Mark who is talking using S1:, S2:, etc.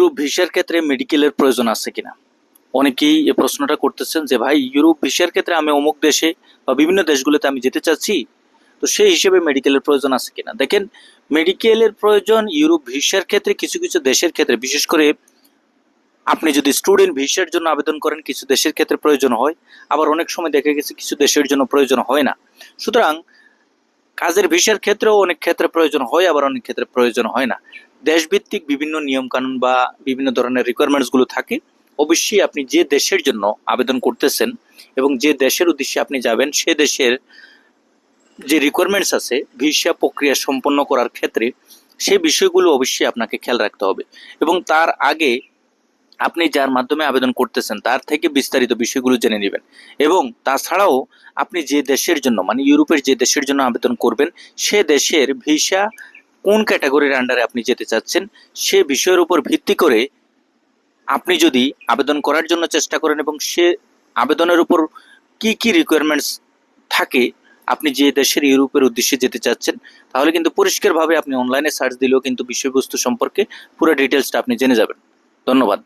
S1: Europe ভিসার ক্ষেত্রে মেডিকেলের প্রয়োজন আছে কিনা? অনেকেই এই প্রশ্নটা করতেছেন যে ভাই ইউরোপ ভিসার ক্ষেত্রে আমি অমুক দেশে বা বিভিন্ন দেশগুলোতে আমি যেতে চাচ্ছি, তো সেই হিসেবে মেডিকেলের প্রয়োজন আছে কিনা? দেখেন, মেডিকেলের প্রয়োজন ইউরোপ ভিসার ক্ষেত্রে কিছু কিছু দেশের ক্ষেত্রে, বিশেষ করে আপনি যদি স্টুডেন্ট ভিসার জন্য আবেদন করেন কিছু দেশের ক্ষেত্রে প্রয়োজন হয়, আবার অনেক সময় দেখা গেছে কিছু দেশের জন্য প্রয়োজন হয় না। সুতরাং কাজের ভিসার ক্ষেত্রেও অনেক ক্ষেত্রে প্রয়োজন হয়, আবার অনেক ক্ষেত্রে প্রয়োজন হয় না। দেশভিত্তিক বিভিন্ন নিয়ম কানুন বা বিভিন্ন ধরনের রিকোয়ারমেন্টস গুলো থাকে। অবশ্যই আপনি যে দেশের জন্য আবেদন করতেছেন এবং যে দেশের উদ্দেশ্যে আপনি যাবেন সে দেশের যে রিকোয়ারমেন্টস আছে ভিসা প্রক্রিয়া সম্পন্ন করার ক্ষেত্রে, সেই বিষয়গুলো অবশ্যই আপনাকে খেয়াল রাখতে হবে। এবং তার আগে আপনি যার মাধ্যমে আবেদন করতেছেন তার থেকে বিস্তারিত বিষয়গুলো জেনে নেবেন। এবং তাছাড়াও আপনি যে দেশের জন্য, মানে ইউরোপের যে দেশের জন্য আবেদন করবেন, সে দেশের ভিসা কোন ক্যাটাগরির আন্ডারে আপনি যেতে চাচ্ছেন, সে বিষয়ের উপর ভিত্তি করে আপনি যদি আবেদন করার জন্য চেষ্টা করেন এবং সে আবেদনের উপর কি কি রিকোয়ারমেন্টস থাকে, আপনি যে দেশের ইউরোপের উদ্দেশ্যে যেতে চাচ্ছেন, তাহলে কিন্তু পরিষ্কারভাবে আপনি অনলাইনে সার্চ দিলেও কিন্তু বিষয়বস্তু সম্পর্কে পুরো ডিটেলসটা আপনি জেনে যাবেন। ধন্যবাদ।